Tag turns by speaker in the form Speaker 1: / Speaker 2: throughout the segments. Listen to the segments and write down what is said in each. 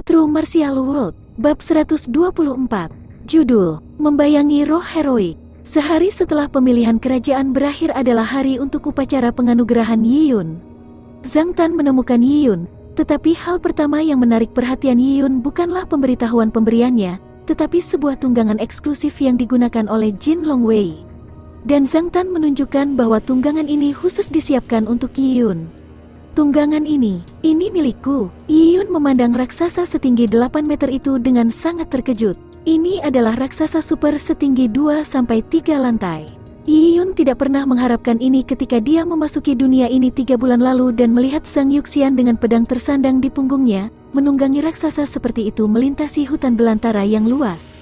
Speaker 1: True Martial World, Bab 124. Judul, Membayangi Roh Heroik. Sehari setelah pemilihan kerajaan berakhir adalah hari untuk upacara penganugerahan Yi Yun. Zhang Tan menemukan Yi Yun, tetapi hal pertama yang menarik perhatian Yi Yun bukanlah pemberitahuan pemberiannya, tetapi sebuah tunggangan eksklusif yang digunakan oleh Jin Longwei. Dan Zhang Tan menunjukkan bahwa tunggangan ini khusus disiapkan untuk Yi Yun. Tunggangan ini milikku. Yi Yun memandang raksasa setinggi 8 meter itu dengan sangat terkejut. Ini adalah raksasa super setinggi 2-3 lantai. Yi Yun tidak pernah mengharapkan ini ketika dia memasuki dunia ini 3 bulan lalu dan melihat Zhang Yuxian dengan pedang tersandang di punggungnya, menunggangi raksasa seperti itu melintasi hutan belantara yang luas.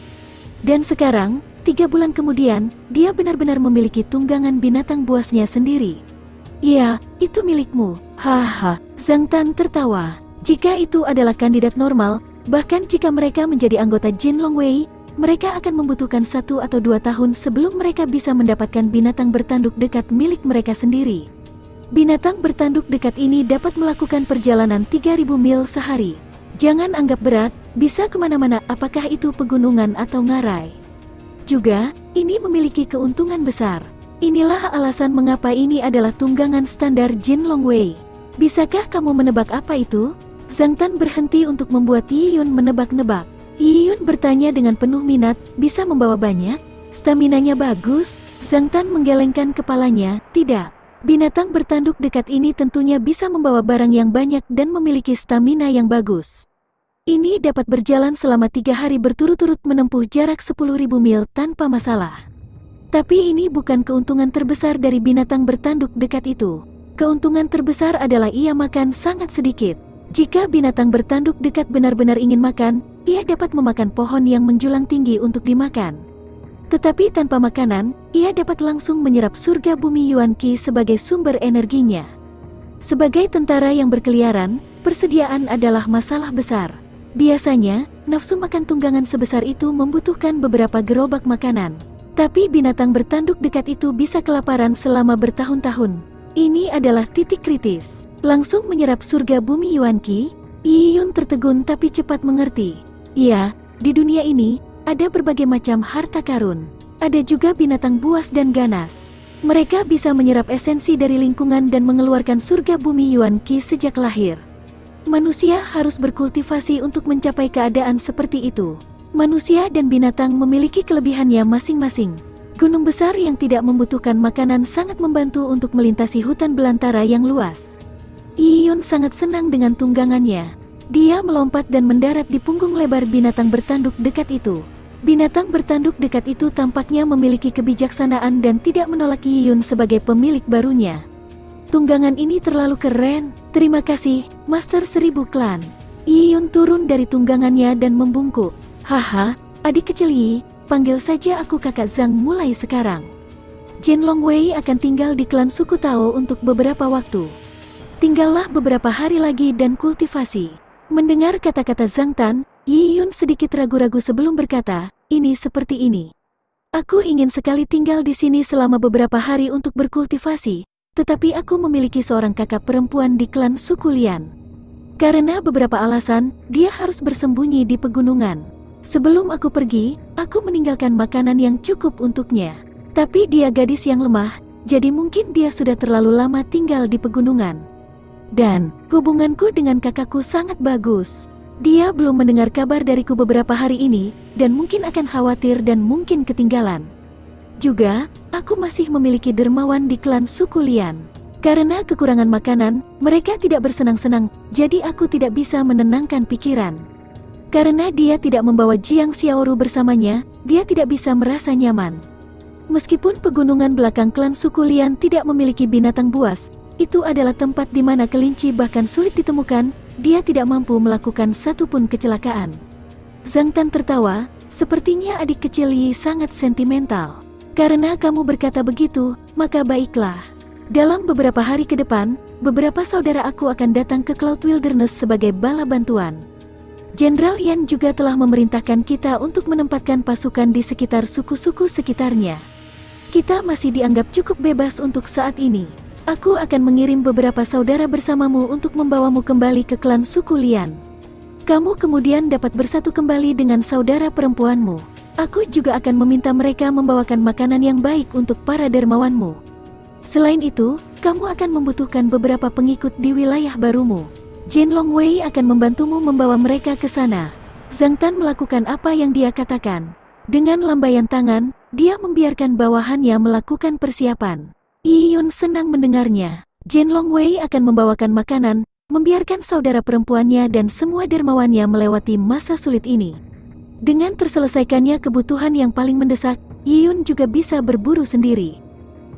Speaker 1: Dan sekarang, 3 bulan kemudian, dia benar-benar memiliki tunggangan binatang buasnya sendiri. Ya, itu milikmu. Haha, Zhang Tan tertawa. Jika itu adalah kandidat normal, bahkan jika mereka menjadi anggota Jin Longwei, mereka akan membutuhkan 1 atau 2 tahun sebelum mereka bisa mendapatkan binatang bertanduk dekat milik mereka sendiri. Binatang bertanduk dekat ini dapat melakukan perjalanan 3000 mil sehari. Jangan anggap berat, bisa kemana-mana, apakah itu pegunungan atau ngarai. Juga, ini memiliki keuntungan besar. Inilah alasan mengapa ini adalah tunggangan standar Jin Longwei. Bisakah kamu menebak apa itu? Zhang Tan berhenti untuk membuat Yi Yun menebak-nebak. Yi Yun bertanya dengan penuh minat, bisa membawa banyak? Staminanya bagus? Zhang Tan menggelengkan kepalanya, tidak. Binatang bertanduk dekat ini tentunya bisa membawa barang yang banyak dan memiliki stamina yang bagus. Ini dapat berjalan selama 3 hari berturut-turut menempuh jarak 10.000 mil tanpa masalah. Tapi ini bukan keuntungan terbesar dari binatang bertanduk dekat itu. Keuntungan terbesar adalah ia makan sangat sedikit. Jika binatang bertanduk dekat benar-benar ingin makan, ia dapat memakan pohon yang menjulang tinggi untuk dimakan. Tetapi tanpa makanan, ia dapat langsung menyerap surga bumi Yuan Qi sebagai sumber energinya. Sebagai tentara yang berkeliaran, persediaan adalah masalah besar. Biasanya, nafsu makan tunggangan sebesar itu membutuhkan beberapa gerobak makanan. Tapi binatang bertanduk dekat itu bisa kelaparan selama bertahun-tahun. Ini adalah titik kritis. Langsung menyerap surga bumi Yuan Qi. Yi Yun tertegun tapi cepat mengerti. Ya, di dunia ini, ada berbagai macam harta karun. Ada juga binatang buas dan ganas. Mereka bisa menyerap esensi dari lingkungan dan mengeluarkan surga bumi Yuan Qi sejak lahir. Manusia harus berkultivasi untuk mencapai keadaan seperti itu. Manusia dan binatang memiliki kelebihannya masing-masing. Gunung besar yang tidak membutuhkan makanan sangat membantu untuk melintasi hutan belantara yang luas. Yi Yun sangat senang dengan tunggangannya. Dia melompat dan mendarat di punggung lebar binatang bertanduk dekat itu. Binatang bertanduk dekat itu tampaknya memiliki kebijaksanaan dan tidak menolak Yi Yun sebagai pemilik barunya. Tunggangan ini terlalu keren. Terima kasih, Master 1000 Klan. Yi Yun turun dari tunggangannya dan membungkuk. Haha, adik kecil Yi, panggil saja aku kakak Zhang mulai sekarang. Jin Longwei akan tinggal di klan suku Tao untuk beberapa waktu. Tinggallah beberapa hari lagi dan kultivasi. Mendengar kata-kata Zhang Tan, Yi Yun sedikit ragu-ragu sebelum berkata, ini seperti ini. Aku ingin sekali tinggal di sini selama beberapa hari untuk berkultivasi, tetapi aku memiliki seorang kakak perempuan di klan suku Lian. Karena beberapa alasan, dia harus bersembunyi di pegunungan. Sebelum aku pergi, aku meninggalkan makanan yang cukup untuknya. Tapi dia gadis yang lemah, jadi mungkin dia sudah terlalu lama tinggal di pegunungan. Dan, hubunganku dengan kakakku sangat bagus. Dia belum mendengar kabar dariku beberapa hari ini, dan mungkin akan khawatir dan mungkin ketinggalan. Juga, aku masih memiliki dermawan di klan suku Lian. Karena kekurangan makanan, mereka tidak bersenang-senang, jadi aku tidak bisa menenangkan pikiran. Karena dia tidak membawa Jiang Xiaoru bersamanya, dia tidak bisa merasa nyaman. Meskipun pegunungan belakang klan suku Lian tidak memiliki binatang buas, itu adalah tempat di mana kelinci bahkan sulit ditemukan, dia tidak mampu melakukan satupun kecelakaan. Zhang Tan tertawa, sepertinya adik kecil Yi sangat sentimental. Karena kamu berkata begitu, maka baiklah. Dalam beberapa hari ke depan, beberapa saudara aku akan datang ke Cloud Wilderness sebagai bala bantuan. Jenderal Yan juga telah memerintahkan kita untuk menempatkan pasukan di sekitar suku-suku sekitarnya. Kita masih dianggap cukup bebas untuk saat ini. Aku akan mengirim beberapa saudara bersamamu untuk membawamu kembali ke klan suku Lian. Kamu kemudian dapat bersatu kembali dengan saudara perempuanmu. Aku juga akan meminta mereka membawakan makanan yang baik untuk para dermawanmu. Selain itu, kamu akan membutuhkan beberapa pengikut di wilayah barumu. Jin Longwei akan membantumu membawa mereka ke sana. Zhang Tan melakukan apa yang dia katakan. Dengan lambaian tangan, dia membiarkan bawahannya melakukan persiapan. Yi Yun senang mendengarnya. Jin Longwei akan membawakan makanan, membiarkan saudara perempuannya dan semua dermawannya melewati masa sulit ini. Dengan terselesaikannya kebutuhan yang paling mendesak, Yi Yun juga bisa berburu sendiri.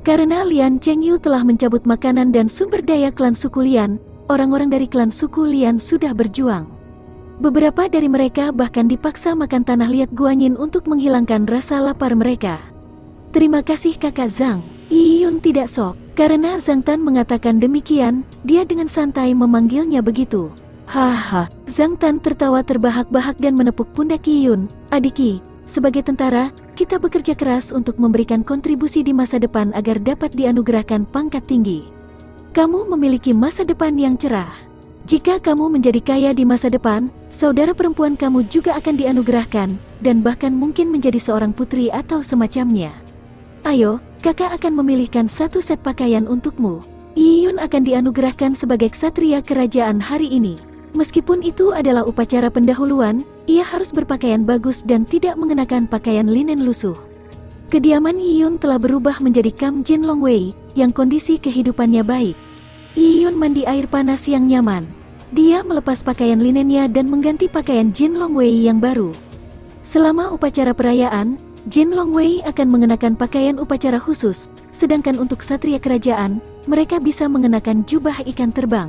Speaker 1: Karena Lian Chengyu telah mencabut makanan dan sumber daya klan suku Lian, orang-orang dari klan suku Lian sudah berjuang. Beberapa dari mereka bahkan dipaksa makan tanah liat Guanyin untuk menghilangkan rasa lapar mereka. Terima kasih kakak Zhang. Yi Yun tidak sok. Karena Zhang Tan mengatakan demikian, dia dengan santai memanggilnya begitu. Haha, Zhang Tan tertawa terbahak-bahak dan menepuk pundak Yi Yun. Adiki, sebagai tentara, kita bekerja keras untuk memberikan kontribusi di masa depan agar dapat dianugerahkan pangkat tinggi. Kamu memiliki masa depan yang cerah. Jika kamu menjadi kaya di masa depan, saudara perempuan kamu juga akan dianugerahkan, dan bahkan mungkin menjadi seorang putri atau semacamnya. Ayo, kakak akan memilihkan satu set pakaian untukmu. Yi Yun akan dianugerahkan sebagai ksatria kerajaan hari ini. Meskipun itu adalah upacara pendahuluan, ia harus berpakaian bagus dan tidak mengenakan pakaian linen lusuh. Kediaman Yi Yun telah berubah menjadi kamp Jin Longwei, yang kondisi kehidupannya baik. Yi Yun mandi air panas yang nyaman. Dia melepas pakaian linennya dan mengganti pakaian Jin Longwei yang baru. Selama upacara perayaan, Jin Longwei akan mengenakan pakaian upacara khusus, sedangkan untuk ksatria kerajaan, mereka bisa mengenakan jubah ikan terbang.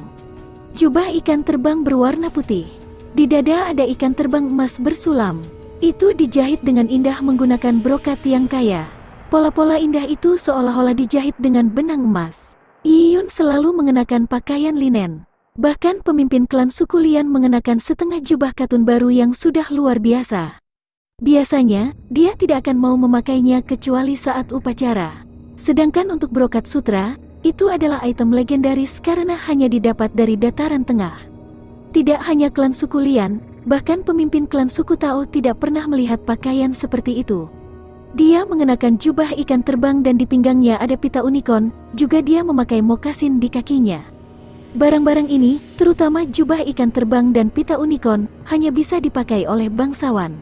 Speaker 1: Jubah ikan terbang berwarna putih. Di dada ada ikan terbang emas bersulam. Itu dijahit dengan indah menggunakan brokat yang kaya. Pola-pola indah itu seolah-olah dijahit dengan benang emas. Yi Yun selalu mengenakan pakaian linen. Bahkan pemimpin klan suku Lian mengenakan setengah jubah katun baru yang sudah luar biasa. Biasanya, dia tidak akan mau memakainya kecuali saat upacara. Sedangkan untuk brokat sutra, itu adalah item legendaris karena hanya didapat dari dataran tengah. Tidak hanya klan suku Lian, bahkan pemimpin klan suku Tao tidak pernah melihat pakaian seperti itu. Dia mengenakan jubah ikan terbang dan di pinggangnya ada pita unicorn, juga dia memakai mokasin di kakinya. Barang-barang ini, terutama jubah ikan terbang dan pita unicorn, hanya bisa dipakai oleh bangsawan.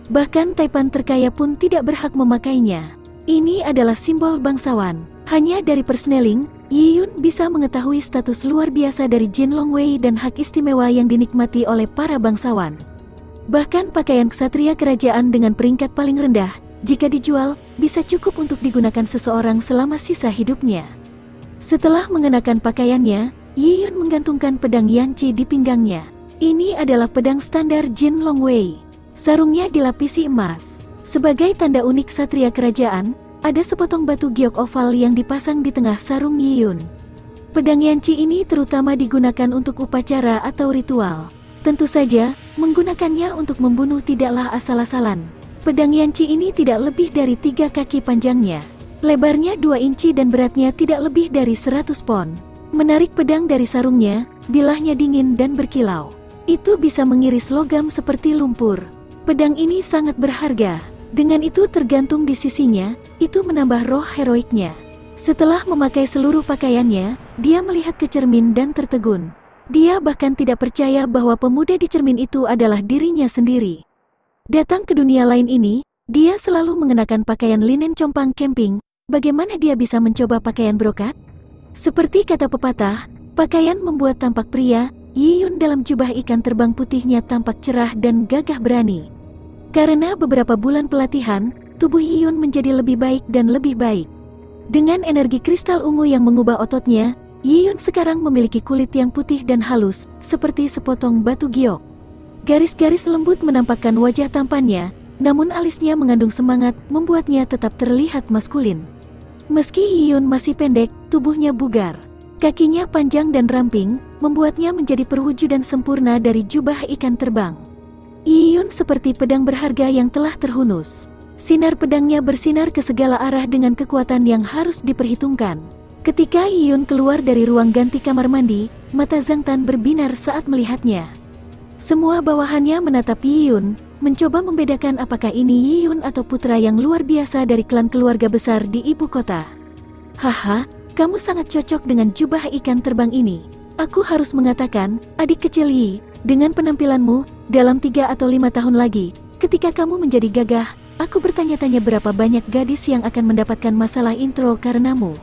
Speaker 1: Bahkan Taipan terkaya pun tidak berhak memakainya. Ini adalah simbol bangsawan. Hanya dari persneling, Yi Yun bisa mengetahui status luar biasa dari Jin Longwei dan hak istimewa yang dinikmati oleh para bangsawan. Bahkan pakaian ksatria kerajaan dengan peringkat paling rendah, jika dijual, bisa cukup untuk digunakan seseorang selama sisa hidupnya. Setelah mengenakan pakaiannya, Yi Yun menggantungkan pedang Yanqi di pinggangnya. Ini adalah pedang standar Jin Longwei. Sarungnya dilapisi emas. Sebagai tanda unik ksatria kerajaan, ada sepotong batu giok oval yang dipasang di tengah sarung Yi Yun. Pedang Yanqi ini terutama digunakan untuk upacara atau ritual. Tentu saja, menggunakannya untuk membunuh tidaklah asal-asalan. Pedang Yanqi ini tidak lebih dari 3 kaki panjangnya. Lebarnya 2 inci dan beratnya tidak lebih dari 100 pon. Menarik pedang dari sarungnya, bilahnya dingin dan berkilau. Itu bisa mengiris logam seperti lumpur. Pedang ini sangat berharga. Dengan itu tergantung di sisinya, itu menambah roh heroiknya. Setelah memakai seluruh pakaiannya, dia melihat ke cermin dan tertegun. Dia bahkan tidak percaya bahwa pemuda di cermin itu adalah dirinya sendiri. Datang ke dunia lain ini, dia selalu mengenakan pakaian linen compang camping. Bagaimana dia bisa mencoba pakaian brokat? Seperti kata pepatah, pakaian membuat tampak pria. Yi Yun dalam jubah ikan terbang putihnya tampak cerah dan gagah berani. Karena beberapa bulan pelatihan, tubuh Yi Yun menjadi lebih baik dan lebih baik. Dengan energi kristal ungu yang mengubah ototnya, Yi Yun sekarang memiliki kulit yang putih dan halus, seperti sepotong batu giok. Garis-garis lembut menampakkan wajah tampannya, namun alisnya mengandung semangat, membuatnya tetap terlihat maskulin. Meski Yi Yun masih pendek, tubuhnya bugar. Kakinya panjang dan ramping, membuatnya menjadi perwujudan sempurna dari jubah ikan terbang. Yi Yun seperti pedang berharga yang telah terhunus. Sinar pedangnya bersinar ke segala arah dengan kekuatan yang harus diperhitungkan. Ketika Yi Yun keluar dari ruang ganti kamar mandi, mata Zhang Tan berbinar saat melihatnya. Semua bawahannya menatap Yiyun, mencoba membedakan apakah ini Yiyun atau putra yang luar biasa dari klan keluarga besar di ibu kota. Haha, kamu sangat cocok dengan jubah ikan terbang ini. Aku harus mengatakan, adik kecil Yi, dengan penampilanmu, dalam 3 atau 5 tahun lagi, ketika kamu menjadi gagah, aku bertanya-tanya berapa banyak gadis yang akan mendapatkan masalah intro karenamu.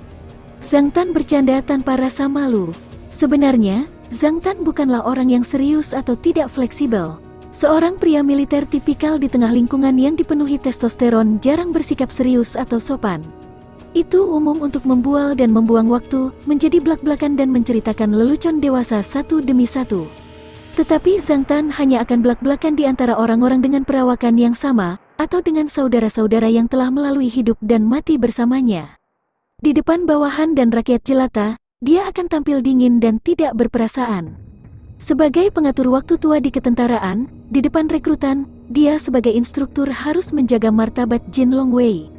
Speaker 1: Zhang Tan bercanda tanpa rasa malu. Sebenarnya, Zhang Tan bukanlah orang yang serius atau tidak fleksibel. Seorang pria militer tipikal di tengah lingkungan yang dipenuhi testosteron jarang bersikap serius atau sopan. Itu umum untuk membual dan membuang waktu, menjadi blak-blakan dan menceritakan lelucon dewasa satu demi satu. Tetapi Zhang Tan hanya akan blak-blakan di antara orang-orang dengan perawakan yang sama, atau dengan saudara-saudara yang telah melalui hidup dan mati bersamanya. Di depan bawahan dan rakyat jelata, dia akan tampil dingin dan tidak berperasaan. Sebagai pengatur waktu tua di ketentaraan, di depan rekrutan, dia sebagai instruktur harus menjaga martabat Jin Longwei.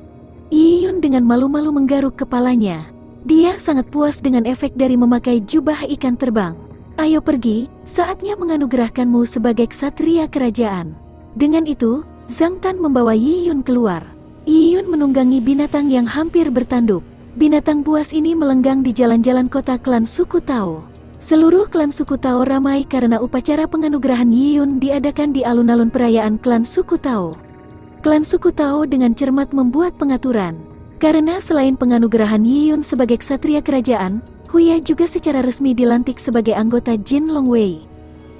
Speaker 1: Yiyun dengan malu-malu menggaruk kepalanya. Dia sangat puas dengan efek dari memakai jubah ikan terbang. Ayo pergi, saatnya menganugerahkanmu sebagai ksatria kerajaan. Dengan itu, Zhang Tan membawa Yiyun keluar. Yiyun menunggangi binatang yang hampir bertanduk. Binatang buas ini melenggang di jalan-jalan kota klan suku Tao. Seluruh klan suku Tao ramai karena upacara penganugerahan Yiyun diadakan di alun-alun perayaan klan suku Tao. Klan suku Tao dengan cermat membuat pengaturan. Karena selain penganugerahan Yiyun sebagai ksatria kerajaan, Huya juga secara resmi dilantik sebagai anggota Jin Longwei.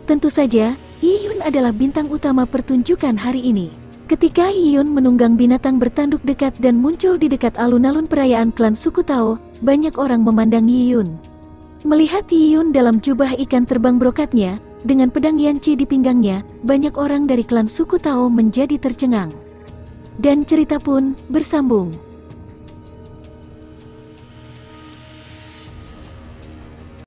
Speaker 1: Tentu saja, Yiyun adalah bintang utama pertunjukan hari ini. Ketika Yiyun menunggang binatang bertanduk dekat dan muncul di dekat alun-alun perayaan klan suku Tao, banyak orang memandang Yiyun. Melihat Yiyun dalam jubah ikan terbang brokatnya, dengan pedang Yanci di pinggangnya, banyak orang dari klan suku Tao menjadi tercengang. Dan cerita pun bersambung.